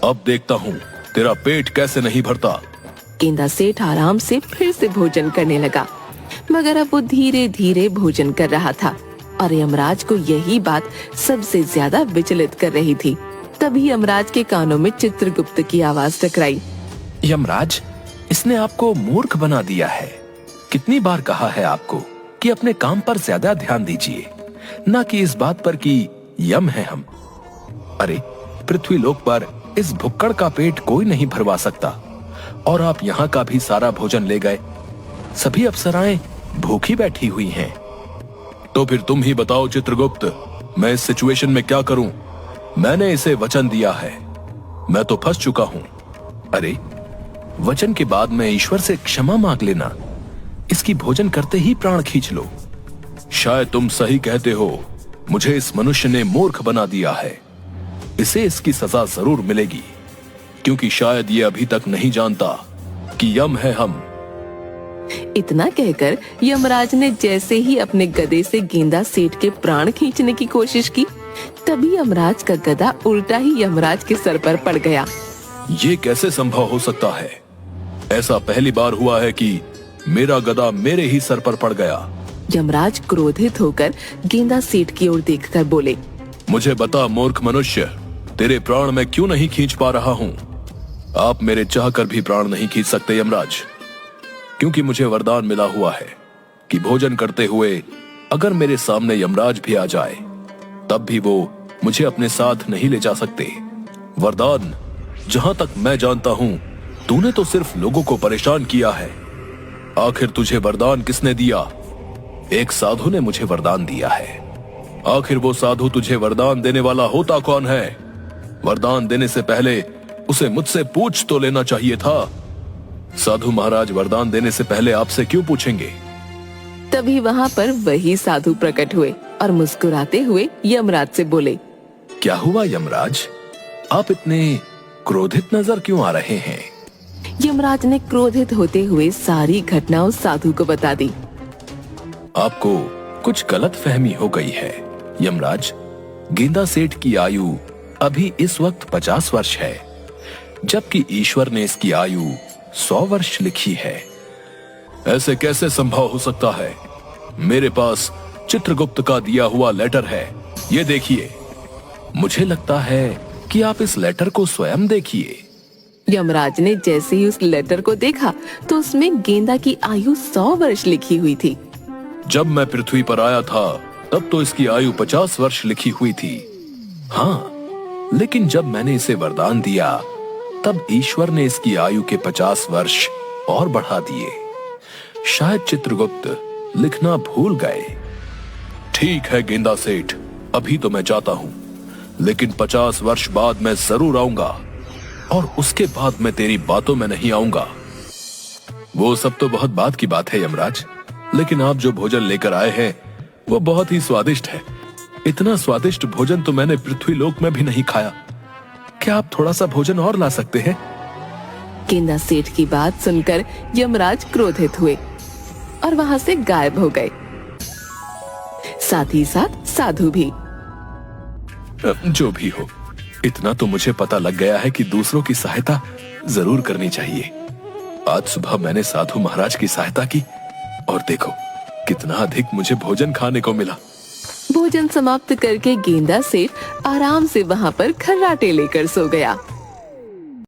अब देखता हूँ तेरा पेट कैसे नहीं भरता। गेंदा सेठ आराम से फिर से भोजन करने लगा, मगर अब वो धीरे धीरे भोजन कर रहा था और यमराज को यही बात सबसे ज्यादा विचलित कर रही थी। तभी यमराज के कानों में चित्रगुप्त की आवाज टकराई। यमराज, इसने आपको मूर्ख बना दिया है। कितनी बार कहा है आपको कि अपने काम पर ज्यादा ध्यान दीजिए, न कि इस बात पर कि यम है हम। अरे, पृथ्वी लोक पर इस भुक्कड़ का पेट कोई नहीं भरवा सकता, और आप यहाँ का भी सारा भोजन ले गए। सभी अप्सराएं भूखी बैठी हुई हैं। तो फिर तुम ही बताओ चित्रगुप्त, मैं इस सिचुएशन में क्या करूं? मैंने इसे वचन दिया है, मैं तो फंस चुका हूं। अरे, वचन के बाद में ईश्वर से क्षमा मांग लेना, इसकी भोजन करते ही प्राण खींच लो। शायद तुम सही कहते हो, मुझे इस मनुष्य ने मूर्ख बना दिया है। इसे इसकी सजा जरूर मिलेगी, क्योंकि शायद ये अभी तक नहीं जानता कि यम है हम। इतना कहकर यमराज ने जैसे ही अपने गदे से गेंदा सेठ के प्राण खींचने की कोशिश की, तभी यमराज का गदा उल्टा ही यमराज के सर पर पड़ गया। ये कैसे संभव हो सकता है? ऐसा पहली बार हुआ है कि मेरा गदा मेरे ही सर पर पड़ गया। यमराज क्रोधित होकर गेंदा सेठ की ओर देखकर बोले, मुझे बता मूर्ख मनुष्य, तेरे प्राण मैं क्यों नहीं खींच पा रहा हूँ? आप मेरे चाहकर भी प्राण नहीं खींच सकते यमराज, क्योंकि मुझे वरदान मिला हुआ है कि भोजन करते हुए अगर मेरे सामने यमराज भी आ जाए, तब भी वो मुझे अपने साथ नहीं ले जा सकते। वरदान, जहां तक मैं जानता हूं, तूने तो सिर्फ लोगों को परेशान किया है। आखिर तुझे वरदान किसने दिया? एक साधु ने मुझे वरदान दिया है। आखिर वो साधु तुझे वरदान देने वाला होता कौन है? वरदान देने से पहले उसे मुझसे पूछ तो लेना चाहिए था। साधु महाराज वरदान देने से पहले आपसे क्यों पूछेंगे? तभी वहाँ पर वही साधु प्रकट हुए और मुस्कुराते हुए यमराज से बोले, क्या हुआ यमराज, आप इतने क्रोधित नजर क्यों आ रहे हैं? यमराज ने क्रोधित होते हुए सारी घटना उस साधु को बता दी। आपको कुछ गलत फहमी हो गई है यमराज। गेंदा सेठ की आयु अभी इस वक्त 50 वर्ष है, जबकि ईश्वर ने इसकी आयु 100 वर्ष लिखी है। ऐसे कैसे संभव हो सकता है? मेरे पास चित्रगुप्त का दिया हुआ लेटर है, ये देखिए। मुझे लगता है कि आप इस लेटर को स्वयं देखिए। यमराज ने जैसे ही उस लेटर को देखा तो उसमें गेंदा की आयु 100 वर्ष लिखी हुई थी। जब मैं पृथ्वी पर आया था तब तो इसकी आयु 50 वर्ष लिखी हुई थी। हाँ, लेकिन जब मैंने इसे वरदान दिया तब ईश्वर ने इसकी आयु के 50 वर्ष और बढ़ा दिए। शायद चित्रगुप्त लिखना भूल गए। ठीक है गेंदा सेठ, अभी तो मैं जाता हूँ, लेकिन 50 वर्ष बाद मैं जरूर आऊंगा, और उसके बाद मैं तेरी बातों में नहीं आऊंगा। वो सब तो बहुत बात की बात है यमराज, लेकिन आप जो भोजन लेकर आए हैं वो बहुत ही स्वादिष्ट है। इतना स्वादिष्ट भोजन तो मैंने पृथ्वी लोक में भी नहीं खाया। क्या आप थोड़ा सा भोजन और ला सकते हैं? गेंदा सेठ की बात सुनकर यमराज क्रोधित हुए और वहां से गायब हो गए, साथ ही साथ साधु भी। जो भी हो, इतना तो मुझे पता लग गया है कि दूसरों की सहायता जरूर करनी चाहिए। आज सुबह मैंने साधु महाराज की सहायता की और देखो कितना अधिक मुझे भोजन खाने को मिला। भोजन समाप्त करके गेंदा सेठ आराम से वहाँ पर खर्राटे लेकर सो गया।